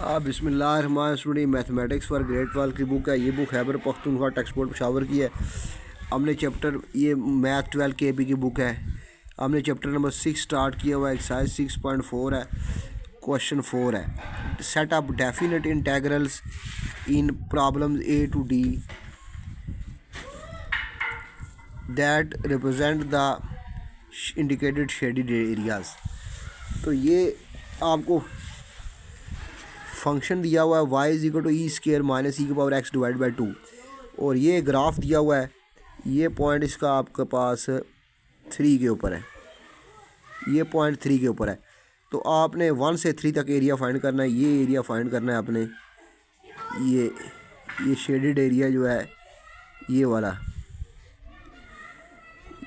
बिस्मिल्लाहिर्रहमानिर्रहीम mathematics for grade 12 की book है। ये book Khyber Pakhtunkhwa text board Peshawar की है। हमने चैप्टर ये मैथ 12 KB की बुक है। हमने चैप्टर नंबर 6 स्टार्ट किया हुआ है। एक्सरसाइज 6.4 है, क्वेश्चन 4 है। Set up definite integrals in problems A to D that represent the indicated shaded areas. तो ये आपको फंक्शन दिया हुआ है y is equal to e square minus e की पावर x डिवाइड बाई 2 और ये ग्राफ दिया हुआ है। ये पॉइंट इसका आपके पास 3 के ऊपर है, ये पॉइंट 3 के ऊपर है। तो आपने 1 से 3 तक एरिया फाइंड करना है। ये एरिया फाइंड करना है आपने। ये शेडेड एरिया जो है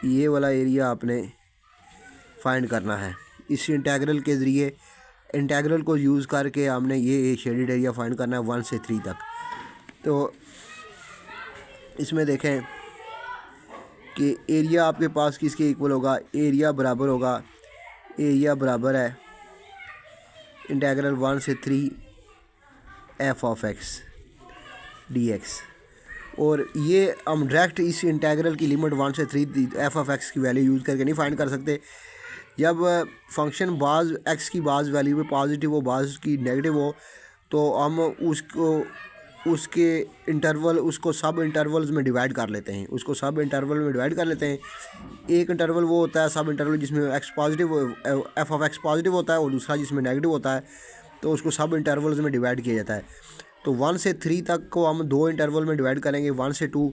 ये वाला एरिया आपने फाइंड करना है। इस इंटेग्रल के ज़रिए इंटेग्रल को यूज़ करके हमने ये शेडेड एरिया फाइंड करना है 1 से 3 तक। तो इसमें देखें कि एरिया आपके पास किसके इक्वल होगा। एरिया बराबर है इंटेग्रल 1 से 3 f ऑफ x dx। और ये हम डायरेक्ट इस इंटेग्रल की लिमिट 1 से 3 f ऑफ x की वैल्यू यूज़ करके नहीं फाइंड कर सकते। जब फंक्शन बाज़ x की बाज़ वैल्यू पे पॉजिटिव हो, बाज़ की नेगेटिव हो, तो हम उसके इंटरवल उसको सब इंटरवल्स में डिवाइड कर लेते हैं। एक इंटरवल वो होता है सब इंटरवल जिसमें x positive f of x positive होता है और दूसरा जिसमें नेगेटिव होता है, तो उसको सब इंटरवल्स में डिवाइड किया जाता है। तो 1 से 3 तक को हम 2 इंटरवल में डिवाइड करेंगे, 1 से 2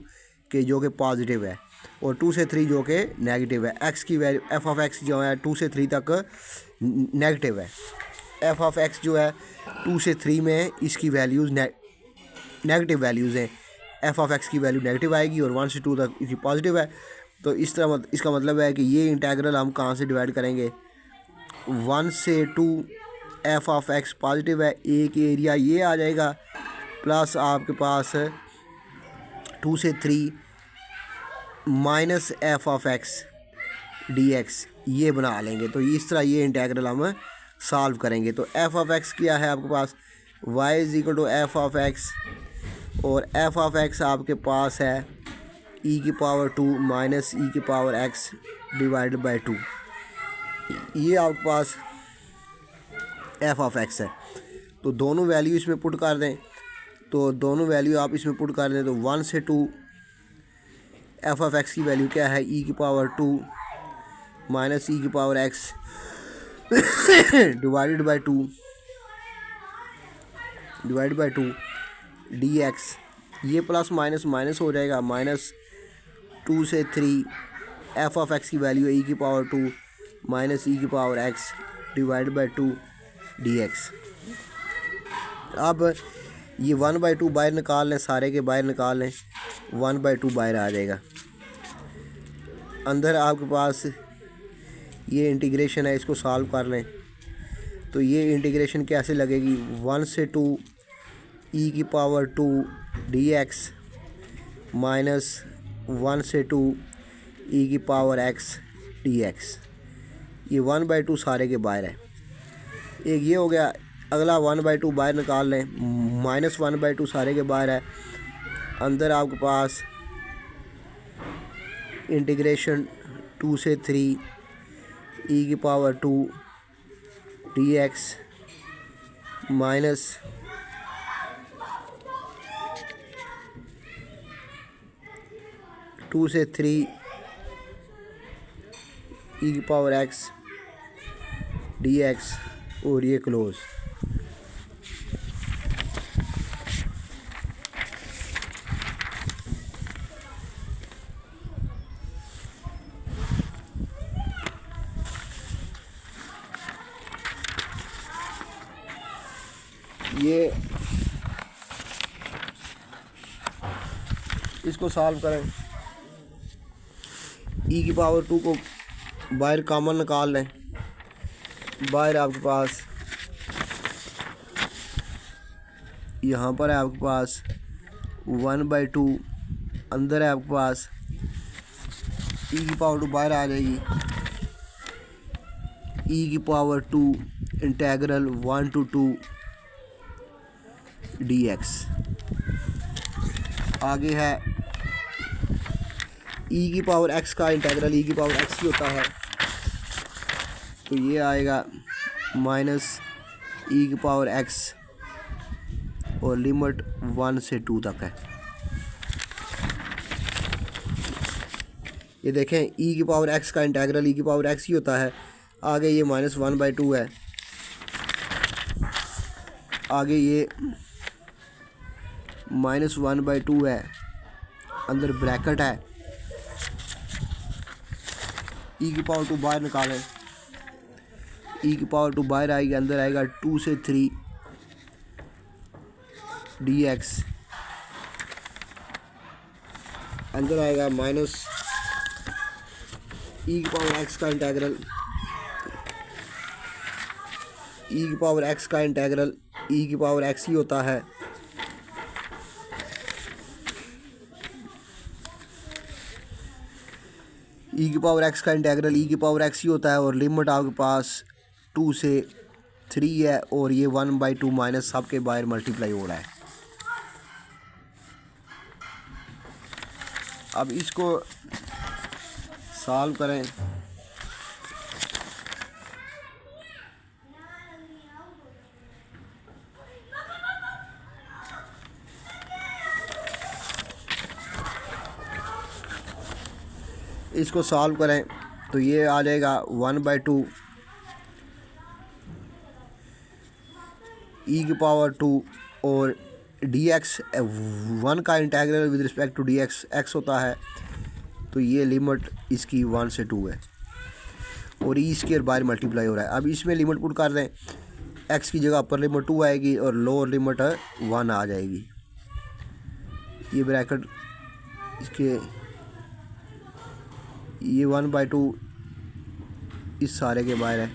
के जो कि पॉजिटिव है और 2 से 3 जो कि नेगेटिव है। x की वैल्यू f ऑफ x जो है 2 से 3 तक नेगेटिव है। f ऑफ x जो है 2 से 3 में इसकी वैल्यूज़ नेगेटिव वैल्यूज़ हैं। f ऑफ x की वैल्यू नेगेटिव आएगी और 1 से 2 तक इसकी पॉजिटिव है। तो इस तरह इसका मतलब है कि ये इंटेग्रल हम कहाँ से डिवाइड करेंगे, 1 से 2 f ऑफ x पॉजिटिव है, एक एरिया ये आ जाएगा, प्लस आपके पास 2 से 3 minus f of x dx ये बना लेंगे। तो इस तरह ये इंटेग्रल हम सॉल्व करेंगे। तो f ऑफ x क्या है आपके पास, y is equal to f of x और f ऑफ x आपके पास है e की पावर 2 माइनस e की पावर x डिवाइड बाई 2। ये आपके पास f ऑफ x है। तो दोनों वैल्यू इसमें पुट कर दें। तो दोनों वैल्यू आप इसमें पुट कर दें तो 1 से 2 f ऑफ x की वैल्यू क्या है, e की पावर 2 माइनस e की power x divide by 2 dx। ये प्लस माइनस माइनस हो जाएगा, माइनस 2 से 3 f ऑफ x की वैल्यू है e की पावर 2 माइनस e की power x divide by 2 dx। अब ये 1/2 बाहर निकाल लें, सारे के बाहर निकाल लें, 1/2 बाहर आ जाएगा। अंदर आपके पास ये इंटीग्रेशन है, इसको सॉल्व कर लें। तो ये इंटीग्रेशन कैसे लगेगी, 1 से 2 e की पावर 2 dx माइनस 1 से 2 e की पावर x dx। ये 1/2 सारे के बाहर है। एक ये हो गया। अगला 1/2 बाहर निकाल लें, माइनस 1/2 सारे के बाहर है। अंदर आपके पास इंटीग्रेशन 2 से 3 e की पावर 2 dx माइनस 2 से 3 e की पावर x dx और ये क्लोज। ये इसको सॉल्व करें, e की पावर 2 को बाहर कॉमन निकाल लें। बाहर आपके पास यहाँ पर है आपके पास 1/2, अंदर है आपके पास e की पावर 2 बाहर आ जाएगी, e की पावर 2 इंटेग्रल 1 to 2 dx। आगे है e की पावर x का इंटेग्रल e की पावर x की होता है, तो ये आएगा माइनस e की पावर x और लिमिट 1 से 2 तक है। ये देखें e की पावर x का इंटेग्रल e की पावर x ही होता है। आगे ये -1/2 है, आगे ये -1/2 है, अंदर ब्रैकेट है, e की पावर 2 बाहर निकालें, e की पावर 2 बाहर आएगी, अंदर आएगा 2 से 3 dx, अंदर आएगा माइनस e की पावर x का इंटेग्रल e की पावर x का इंटेग्रल e की पावर x ही होता है। e की पावर x का इंटेग्रल e की पावर x ही होता है और लिमिट आपके पास 2 से 3 है और ये 1/2 माइनस सबके बाहर मल्टीप्लाई हो रहा है। अब इसको सॉल्व करें, इसको सॉल्व करें तो ये आ जाएगा 1/2 e की पावर 2 और dx 1 का integral with respect to dx x होता है, तो ये लिमिट इसकी 1 से 2 है और ई स्क्वायर बाहर मल्टीप्लाई हो रहा है। अब इसमें लिमिट पुट कर दें, x की जगह अपर लिमिट 2 आएगी और लोअर लिमिट 1 आ जाएगी। ये ब्रैकेट इसके ये 1/2 इस सारे के बाहर है,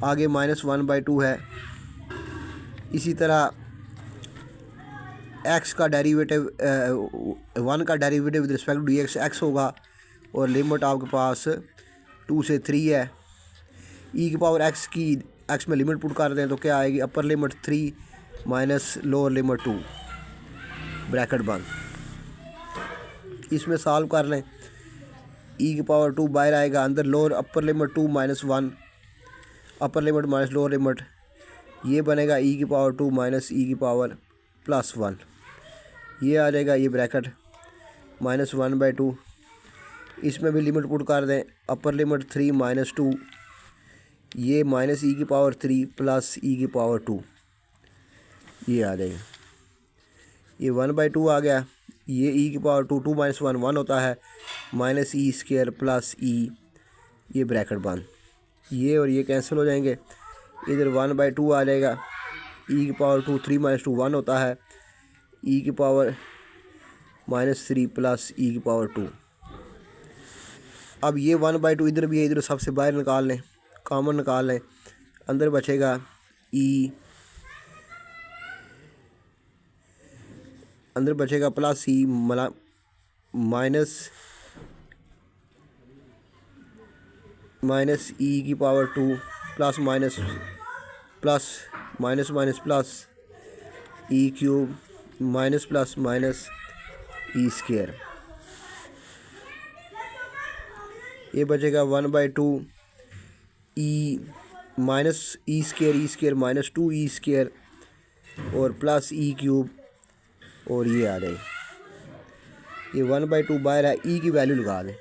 आगे -1/2 है। इसी तरह x का डेरिवेटिव 1 का derivative with respect to dx x होगा और लिमिट आपके पास 2 से 3 है। e की पावर x की x में लिमिट पुट कर दें तो क्या आएगी, upper limit 3 minus lower limit 2 bracket बंद। इसमें सॉल्व कर लें, e की पावर 2 बाहर आएगा, अंदर lower upper limit 2 minus 1 upper limit minus lower limit, ये बनेगा e की पावर 2 माइनस e की पावर +1, ये आ जाएगा ये ब्रैकेट -1/2। इसमें भी लिमिट पुट कर दें, अपर लिमिट 3 माइनस 2, ये माइनस e की पावर 3 प्लस e की पावर 2, ये आ जाएगा, ये 1/2 आ गया। ये e की पावर 2 2 माइनस 1 1 होता है, minus e square plus e, ये ब्रैकेट बंद, ये और ये कैंसिल हो जाएंगे, इधर 1/2 आ जाएगा। e की पावर 2 3 माइनस 2 1 होता है, e की पावर -3 प्लस e की पावर 2। अब ये 1/2 इधर भी है, इधर सबसे बाहर निकाल लें, कॉमन निकाल लें, अंदर बचेगा e, अंदर बचेगा प्लस e माइनस e की power 2 plus minus plus minus minus plus e cube minus plus minus e square, ये बचेगा 1/2 e minus e square minus 2 e square और प्लस ई क्यूब, और ये आ जाए, ये 1/2 बाहर है। ई की वैल्यू लगा दें,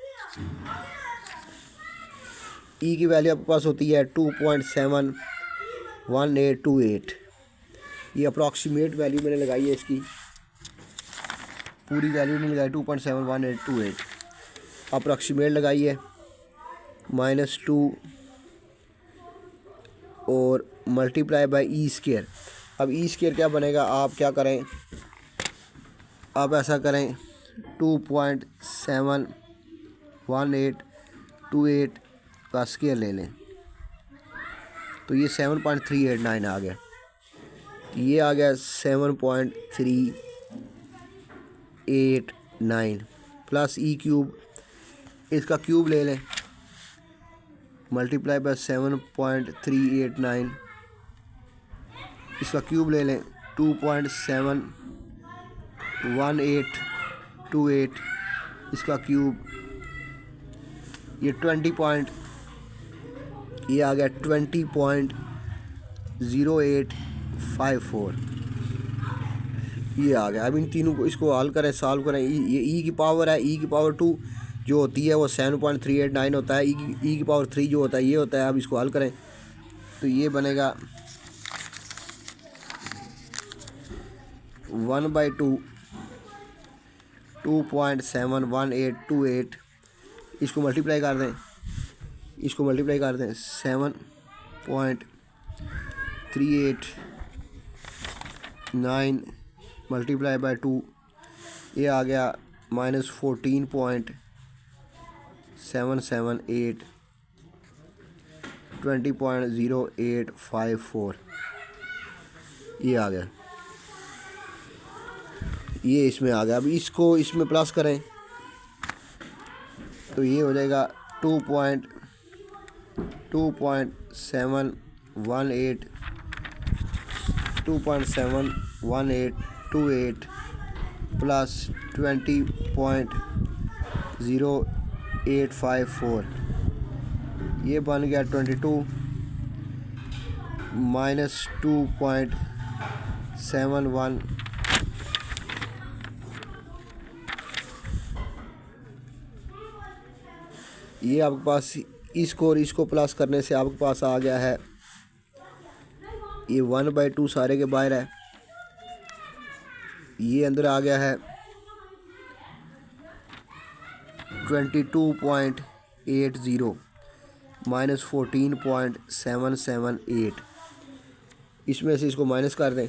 ई की वैल्यू आपके पास होती है 2.71828, ये अप्रॉक्सीमेट वैल्यू मैंने लगाई है, इसकी पूरी वैल्यू नहीं लगाई, 2.71828 अप्रॉक्सीमेट लगाई है, -2 और मल्टीप्लाई बाय ई स्क्वायर। अब ई स्क्वायर क्या बनेगा, आप क्या करें, आप ऐसा करें 2.71828 का स्क्वायर ले लें, तो ये 7.389 आ गया, ये आ गया 7.389 प्लस ई क्यूब, इसका क्यूब ले लें, मल्टीप्लाई बाय 7.389, इसका क्यूब ले लें, 2.71828 इसका क्यूब, ये 20 पॉइंट, ये आ गया 20.0854, ये आ गया। अब इन तीनों को इसको हल करें, सॉल्व करें। ये ई की पावर है, ई की पावर 2 जो होती है वो 7.389 होता है। ई की पावर 3 जो होता है ये होता है। अब इसको हल करें तो ये बनेगा 1/2 2.71828, इसको मल्टीप्लाई कर दें, 7.389 मल्टीप्लाई बाय 2, ये आ गया -14.778 20.0854, ये आ गया, ये इसमें आ गया। अब इसको इसमें प्लस करें तो ये हो जाएगा 2.71828 प्लस 20.0854, ये बन गया 22 माइनस 2.71, ये आपके पास इसको और इसको प्लस करने से आपके पास आ गया है, ये 1/2 सारे के बाहर है, ये अंदर आ गया है 22.80 माइनस 14.778, इसमें से इसको माइनस कर दें,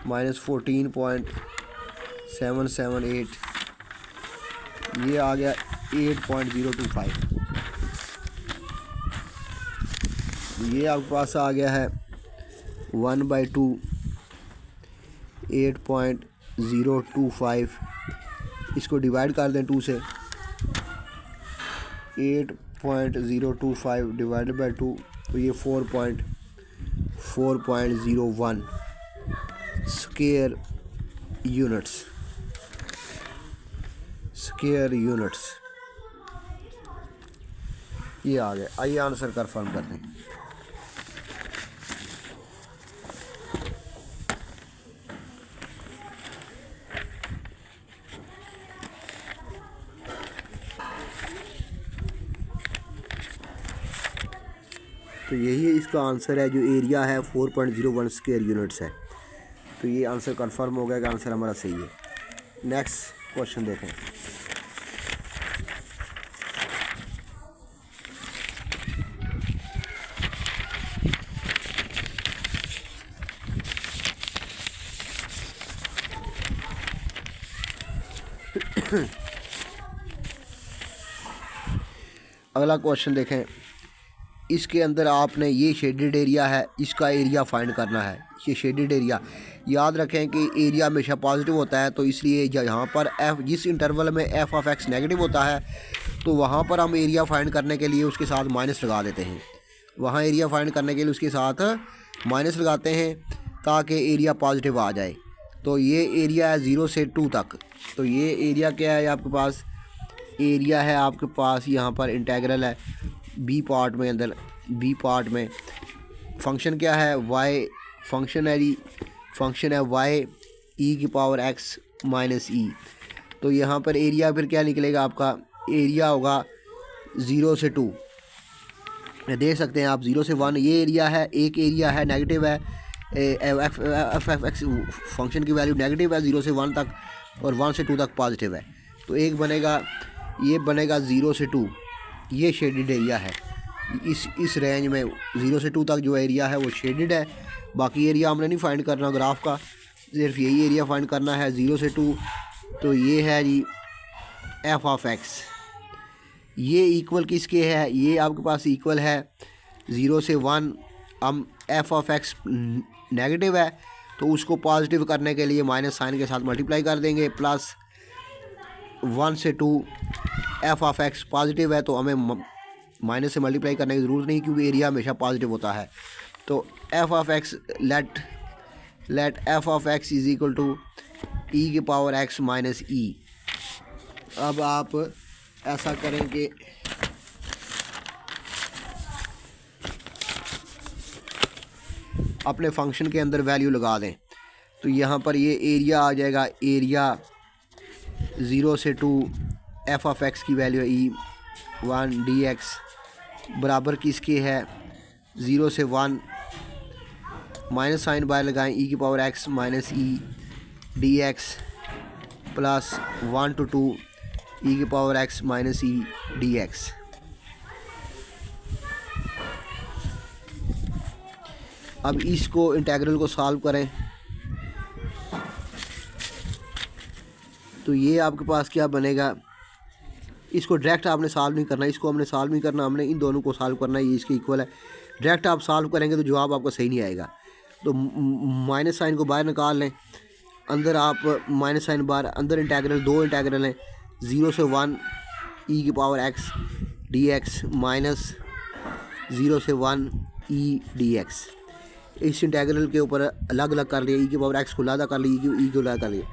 -14.778, ये आ गया 8.025, ये आपके पास आ गया है 1/2 8.025, इसको डिवाइड कर दें 2 से, 8.025 डिवाइडेड बाय 2 तो ये 4.01 स्क्वायर यूनिट्स, ये आ गया। आइए आंसर कंफर्म कर दें। तो यही इसका आंसर है, जो एरिया है 4.01 स्क्वायर यूनिट्स है। तो ये आंसर कंफर्म हो गया कि आंसर हमारा सही है। नेक्स्ट क्वेश्चन देखें। अगला क्वेश्चन देखें। इसके अंदर आपने ये शेडेड एरिया है, इसका एरिया फाइंड करना है। ये शेडेड एरिया, याद रखें कि एरिया हमेशा पॉजिटिव होता है, तो इसलिए यहाँ पर जिस इंटरवल में एफ ऑफ एक्स नेगेटिव होता है तो वहाँ पर हम एरिया फाइंड करने के लिए उसके साथ माइनस लगा देते हैं। वहाँ एरिया फाइंड करने के लिए उसके साथ माइनस लगाते हैं ताकि एरिया पॉजिटिव आ जाए। तो ये एरिया है 0 से 2 तक। तो ये एरिया क्या है आपके पास, एरिया है आपके पास यहाँ पर इंटेग्रल है बी पार्ट में, अंदर बी पार्ट में फंक्शन क्या है, वाई फंक्शन है जी, फंक्शन है वाई ई की पावर एक्स माइनस ई। तो यहाँ पर एरिया फिर क्या निकलेगा आपका, एरिया होगा 0 से 2, देख सकते हैं आप 0 से 1 ये एरिया है। एक एरिया है नेगेटिव है, एफ एफ एक्स फंक्शन की वैल्यू नेगेटिव है 0 से 1 तक, और 1 से 2 तक पॉजिटिव है। तो एक बनेगा, ये बनेगा 0 से 2, ये शेडेड एरिया है। इस रेंज में 0 से 2 तक जो एरिया है वो शेडेड है। बाकी एरिया हमने नहीं फाइंड करना ग्राफ का, सिर्फ यही एरिया फाइंड करना है 0 से 2। तो ये है जी एफ ऑफ एक्स, ये इक्वल किसके है, ये आपके पास इक्वल है 0 से 1। हम एफ ऑफ एक्स नेगेटिव है तो उसको पॉजिटिव करने के लिए माइनस साइन के साथ मल्टीप्लाई कर देंगे, प्लस 1 से 2 एफ ऑफ एक्स पॉजिटिव है तो हमें माइनस से मल्टीप्लाई करने की ज़रूरत नहीं, क्योंकि एरिया हमेशा पॉजिटिव होता है। तो f of x let f of x is equal to e की पावर एक्स माइनस ई। अब आप ऐसा करें कि अपने फंक्शन के अंदर वैल्यू लगा दें। तो यहाँ पर ये एरिया आ जाएगा, एरिया 0 से 2 एफ ऑफ एक्स की वैल्यू ई 1 डी एक्स बराबर किसके है 0 से 1, माइनस साइन बाय लगाएं ई की power x minus E D x plus 1 to 2 ई की power x minus E D x. अब इसको इंटेग्रल को सॉल्व करें तो ये आपके पास क्या बनेगा, इसको डायरेक्ट आपने सॉल्व नहीं करना, इसको हमने सॉल्व नहीं करना, हमने इन दोनों को सॉल्व करना है, ये इसके इक्वल है। डायरेक्ट आप सॉल्व करेंगे तो जवाब आपका सही नहीं आएगा। तो माइनस साइन को बाहर निकाल लें, अंदर आप माइनस साइन बाहर, अंदर इंटेग्रल, दो इंटेग्रल हैं 0 से 1 ई की power x D x minus 0 से 1 ई डी एक्स। इस इंटेग्रल के ऊपर अलग अलग कर लिया, ई की पावर एक्स को अलग कर लिया, ई को अलग कर लिया,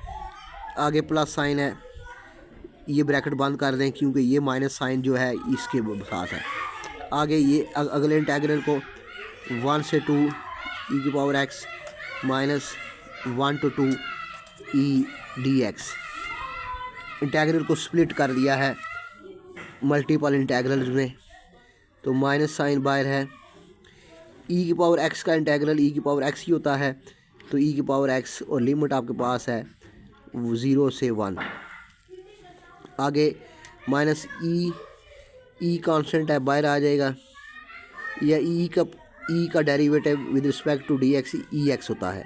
आगे प्लस साइन है, ये ब्रैकेट बंद कर दें क्योंकि ये माइनस साइन जो है इसके साथ है। आगे ये अगले इंटेग्रल को 1 से 2 ई की power x minus 1 to 2 E D x. Integral को स्प्लिट कर दिया है मल्टीपल इंटेग्रल्स में, तो माइनस साइन बाहर है। ई की पावर एक्स का इंटेग्रल ई की पावर एक्स ही होता है, तो ई की पावर एक्स और लिमिट आपके पास है 0 से 1। आगे माइनस ई कांस्टेंट है, बाहर आ जाएगा, या ई का derivative with respect to d x e x होता है,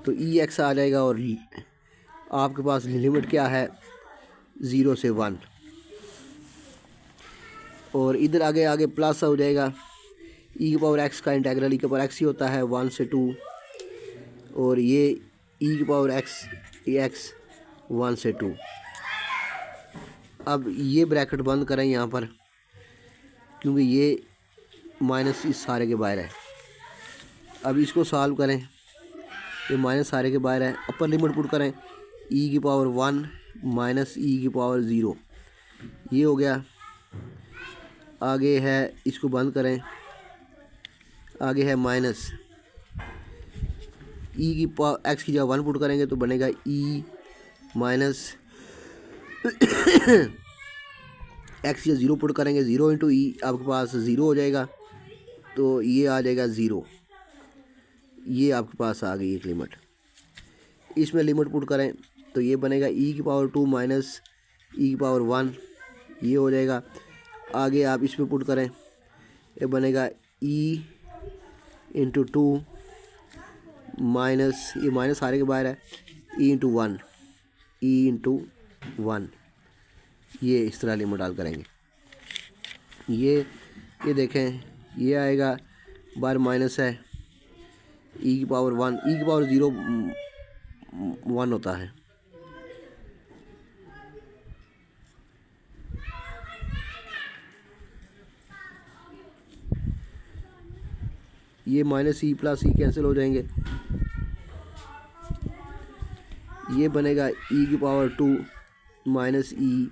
तो ई एक्स आ जाएगा और आपके पास लिमिट क्या है 0 से 1। और इधर आगे प्लस हो जाएगा, ई की पावर एक्स का इंटेग्रल ई की पावर एक्स ही होता है 1 से 2, और ये ई की पावर एक्स 1 से 2। अब ये ब्रैकेट बंद करें यहाँ पर क्योंकि ये माइनस इस सारे के बाहर है। अब इसको सॉल्व करें, ये माइनस सारे के बाहर है, अपर लिमिट पुट करें ई की पावर 1 माइनस ई की पावर 0, ये हो गया। आगे है, इसको बंद करें, आगे है माइनस ई की पावर एक्स की जगह 1 पुट करेंगे तो बनेगा ई माइनस एक्स या 0 पुट करेंगे, 0 इंटू ई आपके पास 0 हो जाएगा, तो ये आ जाएगा 0। ये आपके पास आ गई एक लिमिट। इसमें लिमिट पुट करें तो ये बनेगा ई की पावर 2 माइनस ई की पावर 1, ये हो जाएगा। आगे आप इसमें पुट करें, ये बनेगा ई इंटू 2 माइनस, ये माइनस सारे के बाहर है, ई इंटू 1, ई इंटू 1। ये इस तरह लिमिट डाल करेंगे। ये देखें, ये आएगा, बार माइनस है, ई की पावर 1, ई की पावर 0 1 होता है। ये माइनस ई प्लस ई कैंसिल हो जाएंगे, ये बनेगा ई की पावर 2 माइनस ई,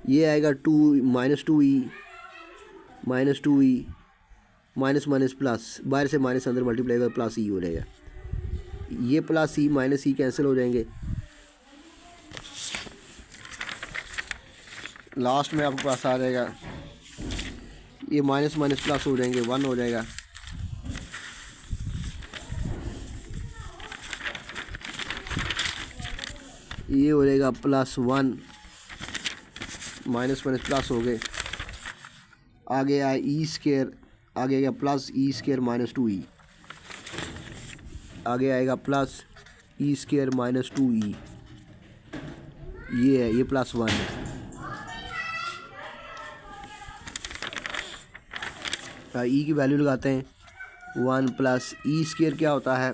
ये आएगा 2 minus 2 E minus minus plus, बाहर से माइनस अंदर मल्टीप्लाई कर प्लस ई हो जाएगा, ये प्लस ई माइनस ई कैंसिल हो जाएंगे। लास्ट में आपके पास आ जाएगा, ये माइनस माइनस प्लस हो जाएंगे, 1 हो जाएगा। ये हो जाएगा +1, माइनस माइनस प्लस हो गए। आगे आए ई स्केयर, आगे गया प्लस ई स्केयर माइनस 2 ई, आगे आएगा प्लस ई स्केयर माइनस 2 ई, ये है, ये +1 है। ई की वैल्यू लगाते हैं 1 प्लस ई स्केयर क्या होता है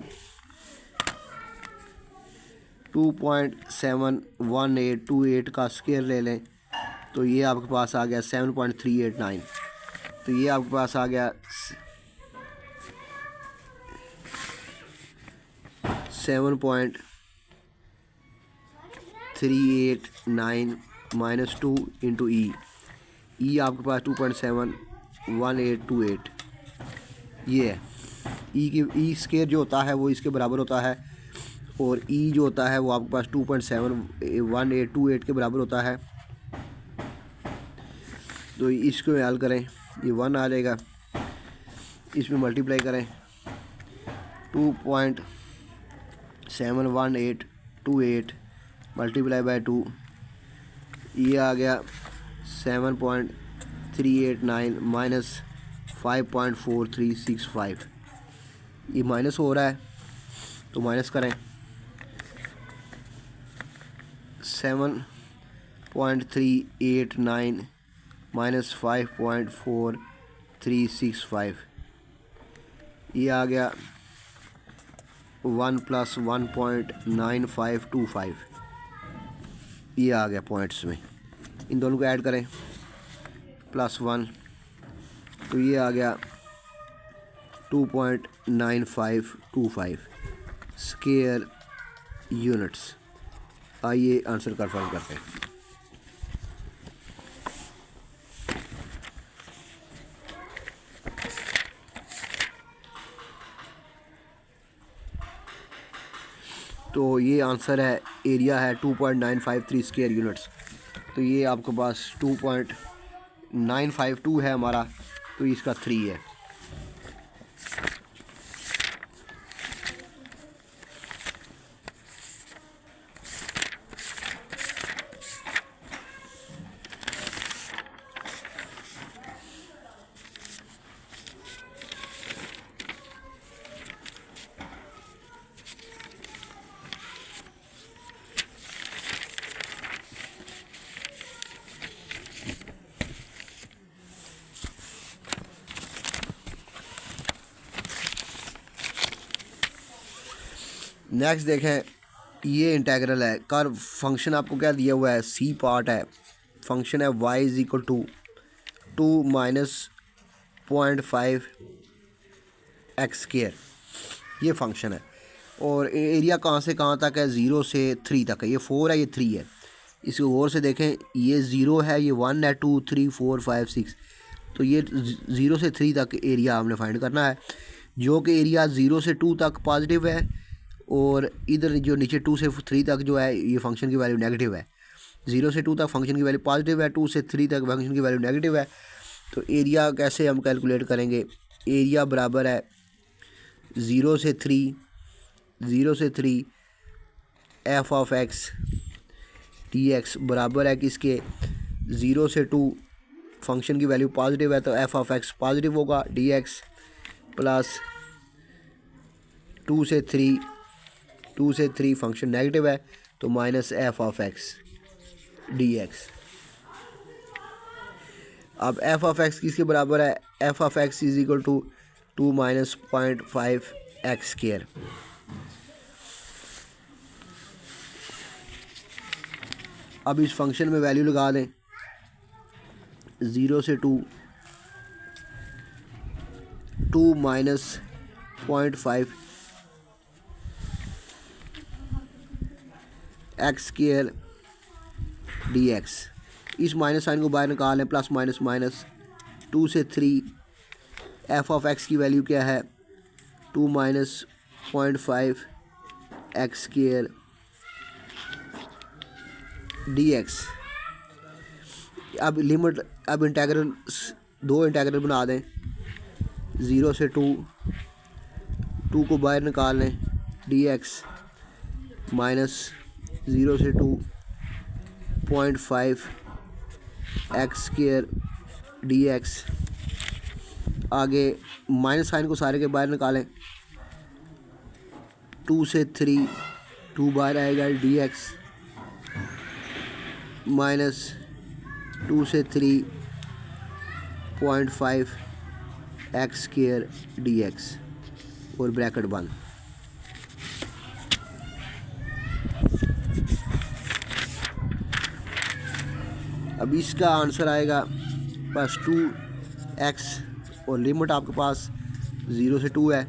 2.71828 का स्केयर ले लें तो ये आपके पास आ गया 7.389, तो ये आपके पास आ गया 7.389 माइनस 2 इंटू ई आपके पास 2.71828 ये है। ई स्केयर जो होता है वो इसके बराबर होता है, और ई जो होता है वो आपके पास 2.71828 के बराबर होता है। तो इसको हल करें, ये 1 आ जाएगा, इसमें मल्टीप्लाई करें 2.71828 मल्टीप्लाई बाय 2, ये आ गया 7.389 माइनस 5.4365। ये माइनस हो रहा है तो माइनस करें, 7.389 माइनस 5.4365, ये आ गया 1 + 1.9525, ये आ गया पॉइंट्स में। इन दोनों को ऐड करें +1, तो ये आ गया 2.9525 स्क्वायर यूनिट्स। आइए आंसर कंफर्म करते हैं। तो ये आंसर है, एरिया है 2.953 स्क्वायर यूनिट्स। तो ये आपके पास 2.952 है हमारा, तो इसका 3 है। नेक्स्ट देखें, ये इंटेग्रल है। कर्व फंक्शन आपको क्या दिया हुआ है, सी पार्ट है, फंक्शन है y = 2 - 0.5 x²। ये फंक्शन है, और एरिया कहाँ से कहाँ तक है, 0 से 3 तक है। ये 4 है, ये 3 है। इसको गौर से देखें, ये 0 है, ये 1 है, 2 3 4 5 6। तो ये 0 से 3 तक एरिया हमने फाइंड करना है, जो कि एरिया 0 से 2 तक पॉजिटिव है, और इधर जो नीचे 2 से 3 तक जो है ये फंक्शन की वैल्यू नेगेटिव है। 0 से 2 तक फंक्शन की वैल्यू पॉजिटिव है, 2 से 3 तक फंक्शन की वैल्यू नेगेटिव है। तो एरिया कैसे हम कैलकुलेट करेंगे, एरिया बराबर है 0 से 3 f(x) dx बराबर है किसके, 0 से 2 फंक्शन की वैल्यू पॉजिटिव है तो f(x) पॉजिटिव होगा, dx प्लस 2 से 3 फंक्शन नेगेटिव है तो माइनस f(x) dx। अब f(x) किसके बराबर है, f(x) = 2 - 0.5 x²। अब इस फंक्शन में वैल्यू लगा दें, 0 से 2 - 0.5 x² dx। इस माइनस साइन को बाहर निकालें, प्लस माइनस माइनस, 2 से 3 f(x) की वैल्यू क्या है, 2 - 0.5 x² dx। अब लिमिट, अब इंटेग्रल, 2 इंटेग्रल बना दें, 0 से 2 को बाहर निकाल लें, dx माइनस 0 से 2 0.5 x² dx। आगे माइनस साइन को सारे के बाहर निकालें, 2 से 3 2 बाहर आएगा, dx माइनस 2 से 3 0.5 x² dx और ब्रैकेट बंद। अब इसका आंसर आएगा बस 2x, और लिमिट आपके पास 0 से 2 है।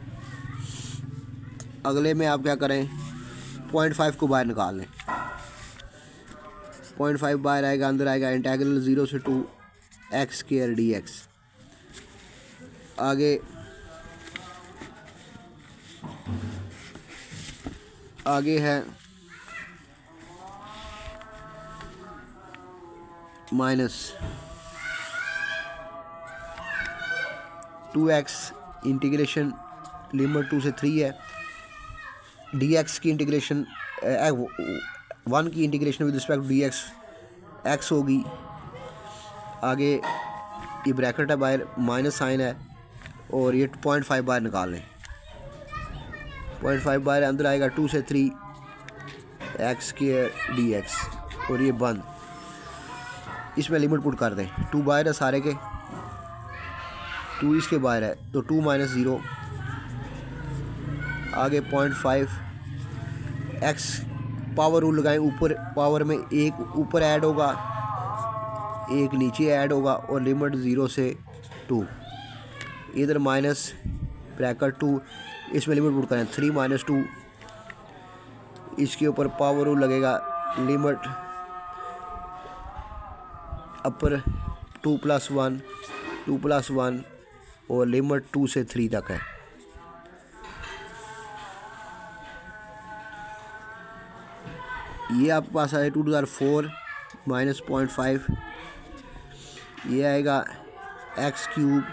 अगले में आप क्या करें, 0.5 को बाहर निकाल लें। 0.5 बाहर आएगा, अंदर आएगा इंटीग्रल 0 से 2 एक्स स्क्वायर डी एक्स। आगे है माइनस 2x इंटीग्रेशन लिमिट 2 से 3 है, dx की इंटीग्रेशन 1 की integration with respect dx x होगी। आगे ये ब्रैकेट है, बाहर माइनस साइन है और ये 0.5 बाहर निकाल लें। 0.5 बाहर अंदर आएगा 2 से 3 एक्स स्क्वायर डी एक्स और ये बंद। इसमें लिमिट पुट कर दें। 2 बाहर है सारे के, 2 इसके बाहर है तो 2 माइनस 0। आगे 0.5 एक्स पावर रूल लगाएं, ऊपर पावर में एक ऊपर ऐड होगा, एक नीचे ऐड होगा और लिमिट 0 से 2। इधर माइनस ब्रैकेट 2, इसमें लिमिट पुट करें 3 माइनस 2। इसके ऊपर पावर रूल लगेगा, लिमिट अपर 2 प्लस 1 2 प्लस 1 और लिमिट 2 से 3 तक है। ये आपके पास आए 2 टू द 4 माइनस 0.5, ये आएगा एक्स क्यूब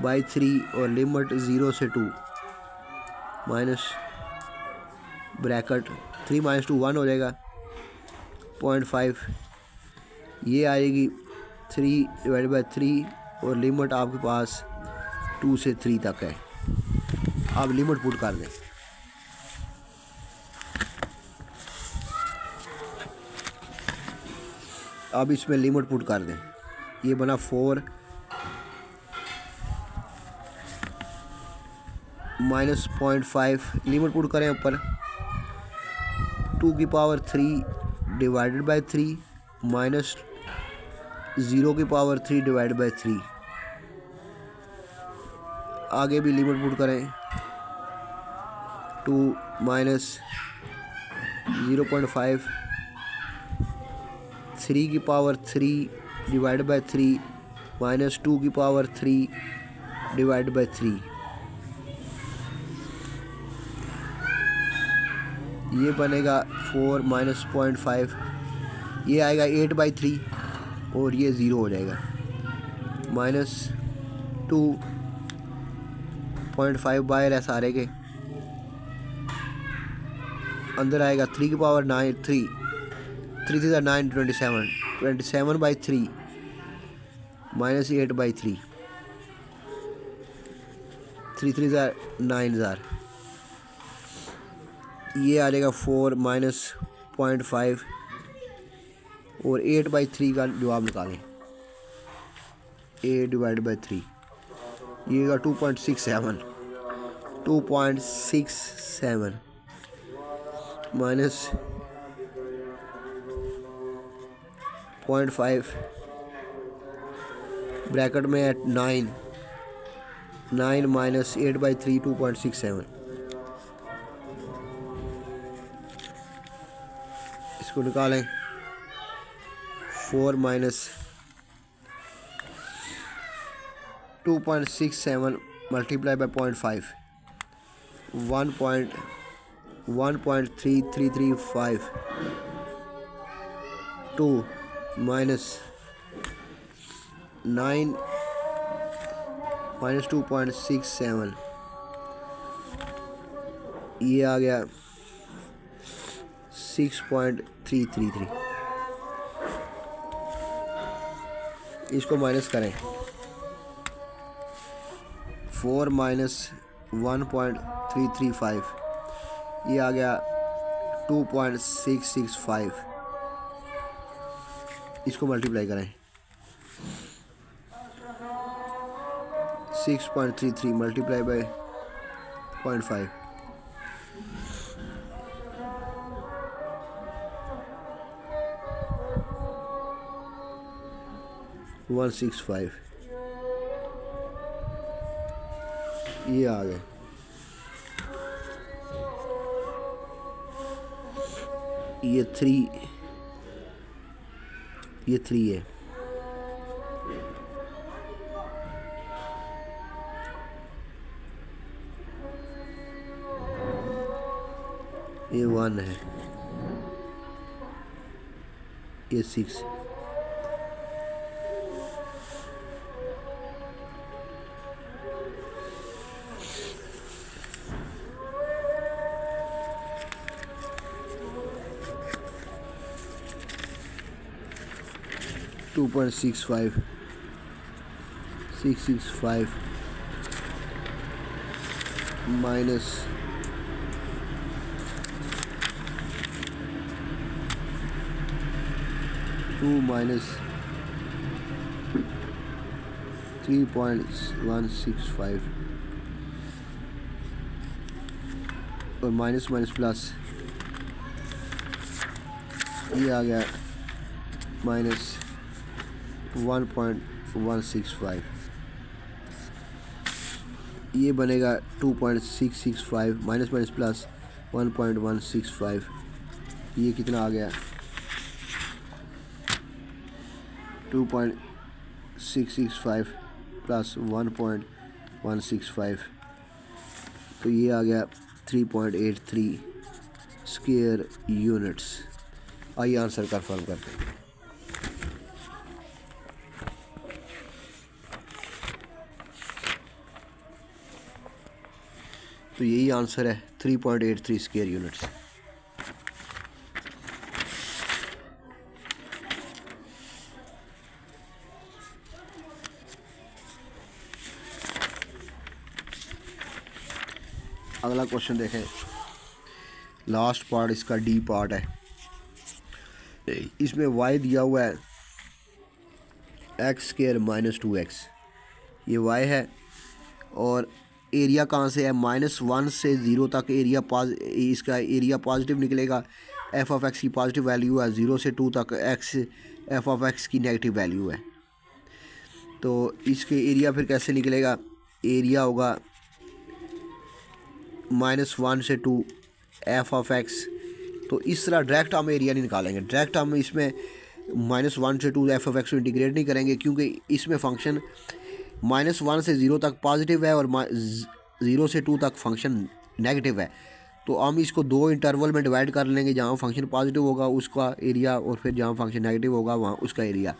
बाई 3 और लिमिट 0 से 2 माइनस ब्रैकेट 3 माइनस 2 1 हो जाएगा। 0.5 ये आएगी 3 डिवाइड बाई 3 और लिमिट आपके पास 2 से 3 तक है। आप लिमिट पुट कर दें। अब इसमें लिमिट पुट कर दें। ये बना 4 माइनस 0.5, लिमिट पुट करें ऊपर 2 की पावर 3 डिवाइडेड बाई 3 माइनस 0 की पावर 3 डिवाइडेड बाई 3। आगे भी लिमिट पुट करें 2 माइनस 0.5 3 की पावर 3 डिवाइड बाई 3 माइनस 2 की पावर 3 डिवाइड बाई 3। ये बनेगा 4 माइनस 0.5, ये आएगा 8 बाई 3 और ये 0 हो जाएगा। माइनस 2.5 बाहर है सारे के, अंदर आएगा 3 की पावर 9 3 3 3 9 27 बाई 3 माइनस 8 बाई 3 3 3 9 ये आ जाएगा 4 माइनस 0.5 और 8 बाई 3 का जवाब निकालें। 8 डिवाइड बाई 3 ये का 2.67 माइनस 0.5 ब्रैकेट में है 9 माइनस 8 बाई 3 2.67। इसको निकालें। 4 minus 2.67 multiply by 0.5 1.3335 2 minus 9 minus 2.67 ये आ गया 6.333। इसको माइनस करें। 4 माइनस 1.335 ये आ गया 2.665। इसको मल्टीप्लाई करें। 6.33 मल्टीप्लाई बाई 0.5 165 ये आ गए। ये 3 है, ये 1 है, ये 6, $2.65, 665 minus 2 minus 3.165 और माइनस प्लस, ये आ गया माइनस 1.165, ये बनेगा 2.665 माइनस प्लस 1.165, ये कितना आ गया 2.665 प्लस 1.165, तो ये आ गया 3.83 स्क्वायर यूनिट्स। आइए आंसर कंफर्म करते हैं। तो यही आंसर है 3.83 स्क्वायर यूनिट्स। अगला क्वेश्चन देखें, लास्ट पार्ट इसका डी पार्ट है। इसमें y दिया हुआ है x² माइनस 2x, ये y है और एरिया कहाँ से है, -1 से 0 तक एरिया इसका एरिया पॉजिटिव निकलेगा। एफ ऑफ एक्स की पॉजिटिव वैल्यू है, 0 से 2 तक एफ ऑफ एक्स की नेगेटिव वैल्यू है। तो इसके एरिया फिर कैसे निकलेगा, एरिया होगा -1 से 2 एफ ऑफ एक्स। तो इस तरह डायरेक्ट हम एरिया नहीं निकालेंगे, डायरेक्ट हम इसमें -1 से 2 एफ ऑफ एक्स को इंटीग्रेट नहीं करेंगे, क्योंकि इसमें फंक्शन -1 से 0 तक पॉजिटिव है और 0 से 2 तक फंक्शन नेगेटिव है। तो हम इसको दो इंटरवल में डिवाइड कर लेंगे, जहाँ फंक्शन पॉजिटिव होगा उसका एरिया और फिर जहाँ फंक्शन नेगेटिव होगा वहाँ उसका एरिया।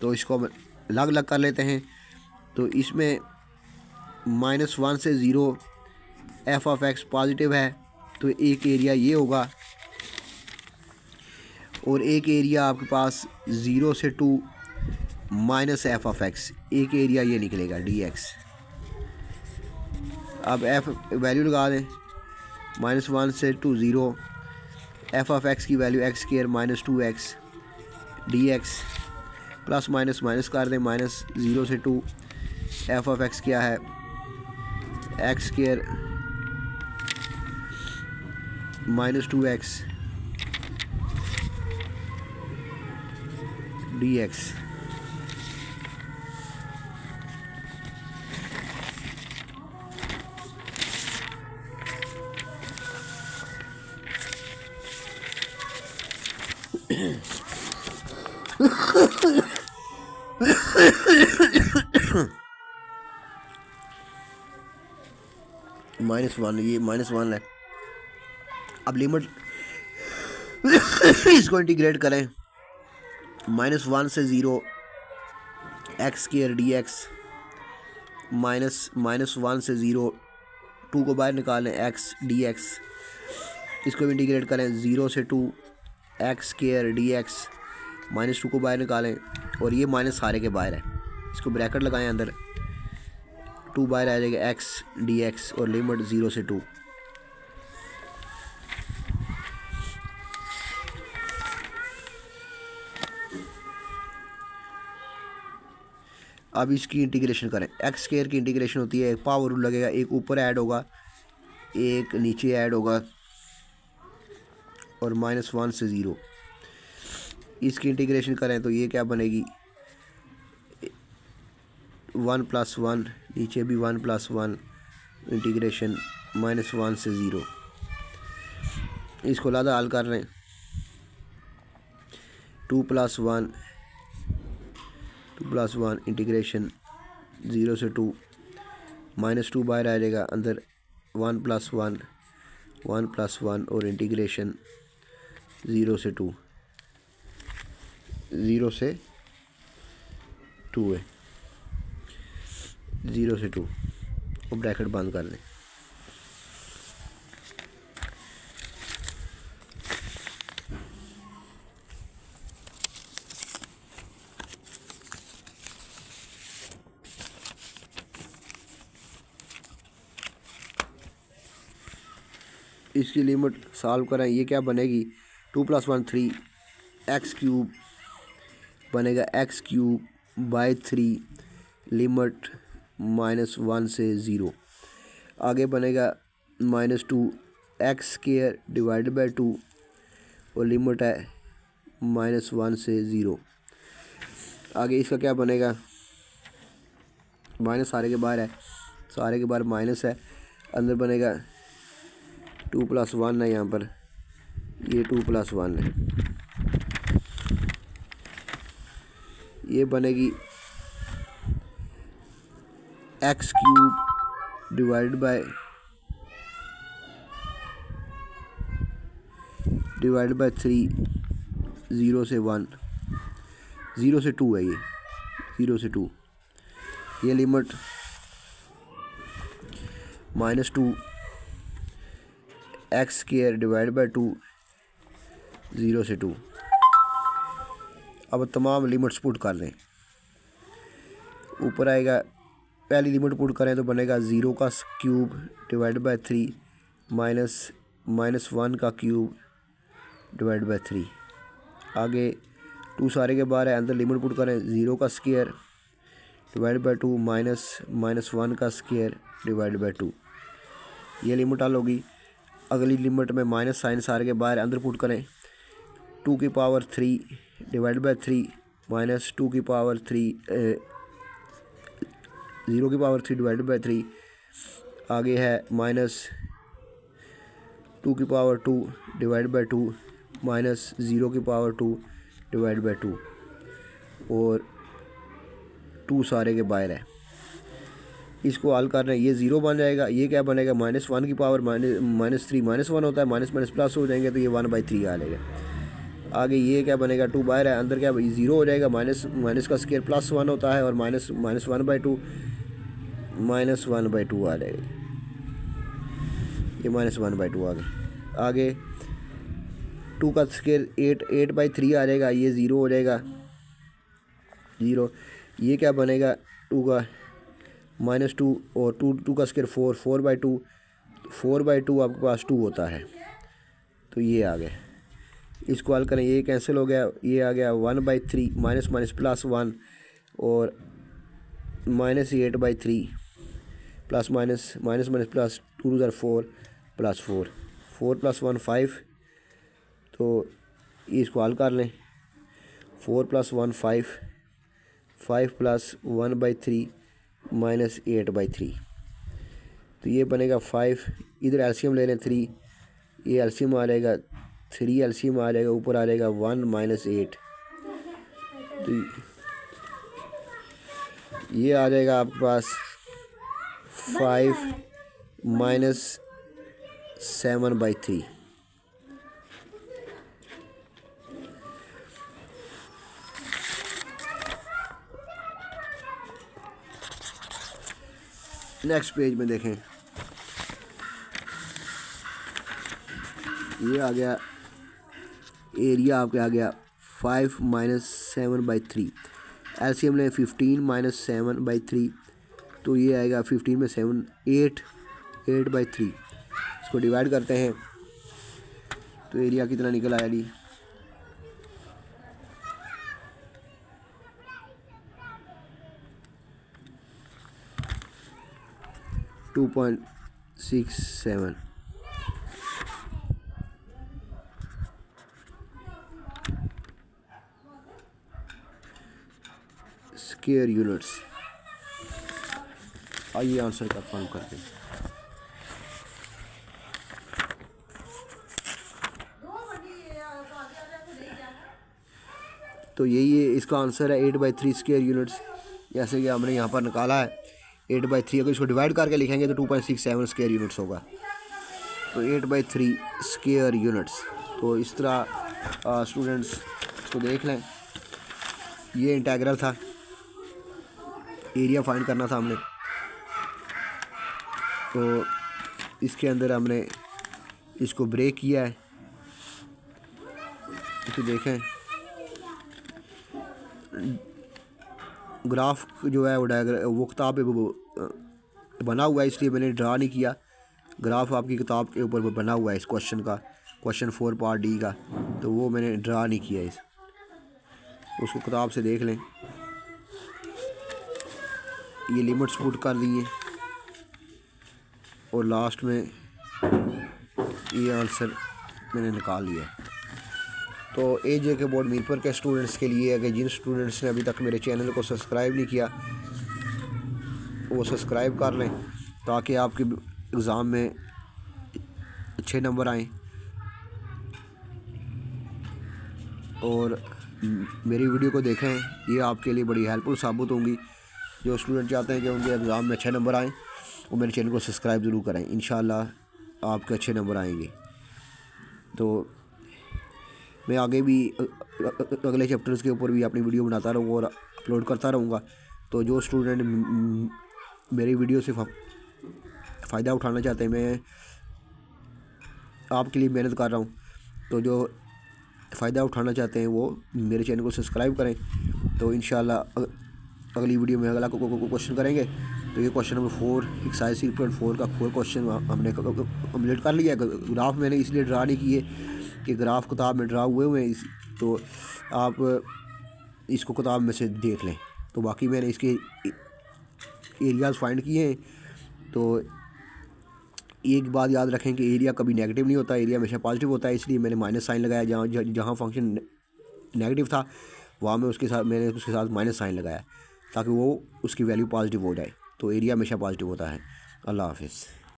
तो इसको हम अलग अलग कर लेते हैं। तो इसमें -1 से 0 एफ ऑफ एक्स पॉजिटिव है, तो एक एरिया ये होगा और एक एरिया आपके पास 0 से 2 माइनस एफ ऑफ एक्स, एक एरिया ये निकलेगा डी एक्स। अब एफ वैल्यू लगा दें, -1 से 2 0, एफ ऑफ एक्स की value x² minus 2x D x, plus minus कर दें, -0 से 2 एफ ऑफ एक्स क्या है x² minus 2x D x. -1, ये -1 है। अब लिमिट इसको इंटीग्रेट करें, -1 से 0 x² डी एक्स, -1 से 0 2 को बाहर निकालें x डी एक्स, इसको इंटीग्रेट करें 0 से 2 x² डी एक्स, -2 को बाहर निकालें और ये माइनस सारे के बाहर है, इसको ब्रैकेट लगाएं, अंदर 2 बाहर आ जाएगा x डी एक्स और लिमिट 0 से 2। अब इसकी इंटीग्रेशन करें, x² की इंटीग्रेशन होती है, एक पावर रूल लगेगा, एक ऊपर ऐड होगा एक नीचे ऐड होगा और -1 से 0। इसकी इंटीग्रेशन करें तो ये क्या बनेगी, 1 + 1, नीचे भी 1 + 1, इंटीग्रेशन -1 से 0। इसको लादा हल कर लें, 2+1 इंटीग्रेशन 0 से 2, -2 बाहर आ जाएगा, अंदर 1+1 और इंटीग्रेशन 0 से 2 है, 0 से 2 और ब्रैकेट बंद कर लें। इसकी लिमिट सॉल्व करें, ये क्या बनेगी, 2+1 3 x³ बनेगा, x³/3 लिमिट -1 से 0। आगे बनेगा -2 x²/2 और लिमिट है -1 से 0। आगे इसका क्या बनेगा, माइनस सारे के बाहर है, सारे के बाहर माइनस है, अंदर बनेगा 2+1 है, यहाँ पर ये 2+1 है, ये बनेगी x³/3 0 से 1, 0 से 2 है, ये 0 से 2, ये लिमिट -2 x²/2 0 से 2। अब तमाम लिमिट्स पुट कर लें, ऊपर आएगा, पहली लिमिट पुट करें तो बनेगा 0^³/3 -1^³/3। आगे 2 सारे के बाहर है, अंदर लिमिट पुट करें 0^²/2 -1^²/2, ये लिमिट हल होगी। अगली लिमिट में माइनस साइन सारे के बाहर, अंदर पुट करें 2^3/3 -2^3 0^3/3। आगे है -2^2/2 -0^2/2 और 2 सारे के बाहर है। इसको हल करना है, ये 0 बन जाएगा, ये क्या बनेगा, -1 की पावर -3 -1 होता है, माइनस माइनस प्लस हो जाएंगे तो ये 1/3 आ जाएगा। आगे ये क्या बनेगा, 2 बाहर है, अंदर क्या 0 हो जाएगा, माइनस का स्क्वायर +1 होता है और -1/2 -1/2 आ जाएगा, ये -1/2 आ गया। आगे 2 का स्क्वायर 8/3 आ जाएगा, ये 0 हो जाएगा, 0। ये क्या बनेगा, 2 का -2 और 2 का स्क्वायर 4/2 आपके पास 2 होता है, तो ये आ गया। इसको हल करें, ये कैंसिल हो गया, ये आ गया 1/3 माइनस माइनस +1 और -8/3 plus minus minus minus plus 2 * 4 + 4 4 + 1 5। तो इसको हल कर लें, 4 + 1 5 5 + 1/3 -8/3, तो ये बनेगा 5। इधर एलसीएम ले लें 3, ये एलसीएम आ जाएगा 3, एलसीएम आ जाएगा, ऊपर आ जाएगा 1 - 8, तो ये आ जाएगा आपके पास 5 - 7/3। नेक्स्ट पेज में देखें, ये आ गया एरिया, आपके आ गया 5 - 7/3। एलसीएम लें 15 - 7/3, तो ये आएगा 15 में 7 8/3। इसको डिवाइड करते हैं तो एरिया कितना निकल आया जी, 2.67 स्क्वायर यूनिट्स। आइए आंसर का फॉर्म करते हैं। तो यही है इसका आंसर है 8/3 स्क्वायर यूनिट्स, जैसे कि हमने यहाँ पर निकाला है 8/3। अगर इसको डिवाइड करके लिखेंगे तो 2.67 स्क्वायर यूनिट्स होगा। तो 8/3 स्क्वायर यूनिट्स। तो इस तरह स्टूडेंट्स इसको देख लें, ये इंटेग्रल था, एरिया फाइंड करना था हमने। तो इसके अंदर हमने इसको ब्रेक किया है। तो देखें ग्राफ जो है वो किताब पे बना हुआ है, इसलिए मैंने ड्रा नहीं किया। ग्राफ आपकी किताब के ऊपर बना हुआ है इस क्वेश्चन का, क्वेश्चन 4 पार्ट डी का, तो वो मैंने ड्रा नहीं किया इस, उसको किताब से देख लें। ये लिमिट्स पुट कर दी हैं और लास्ट में ये आंसर मैंने निकाल लिया है। तो AJK बोर्ड मीरपुर के स्टूडेंट्स के लिए, अगर जिन स्टूडेंट्स ने अभी तक मेरे चैनल को सब्सक्राइब नहीं किया वो सब्सक्राइब कर लें, ताकि आपके एग्ज़ाम में अच्छे नंबर आएँ। और मेरी वीडियो को देखें, ये आपके लिए बड़ी हेल्पफुल साबित होंगी। जो स्टूडेंट चाहते हैं कि उनके एग्ज़ाम में अच्छे नंबर आएँ, वो मेरे चैनल को सब्सक्राइब ज़रूर करें, इंशाल्लाह आपके अच्छे नंबर आएंगे। तो मैं आगे भी अगले चैप्टर्स के ऊपर भी अपनी वीडियो बनाता रहूँगा और अपलोड करता रहूँगा। तो जो स्टूडेंट मेरी वीडियो से फ़ायदा उठाना चाहते हैं, मैं आपके लिए मेहनत कर रहा हूँ, तो जो फ़ायदा उठाना चाहते हैं वो मेरे चैनल को सब्सक्राइब करें। तो इंशाल्लाह अगली वीडियो में अगला क्वेश्चन करेंगे। तो ये क्वेश्चन नंबर 4 एक्सरसाइज 3.4 का 4 क्वेश्चन हमने कम्प्लीट कर लिया। ग्राफ मैंने इसलिए ड्रा नहीं किए कि ग्राफ किताब में ड्रा हुए हैं, तो आप इसको किताब में से देख लें। तो बाकी मैंने इसके एरियाज़ फाइंड किए हैं। तो एक बात याद रखें कि एरिया कभी नेगेटिव नहीं होता, एरिया हमेशा पॉजिटिव होता है, इसलिए मैंने माइनस साइन लगाया। जहाँ फंक्शन नेगेटिव था वहाँ में मैंने उसके साथ माइनस साइन लगाया, ताकि वो उसकी वैल्यू पॉजिटिव हो जाए। तो एरिया हमेशा पॉजिटिव होता है। अल्लाह हाफिज़।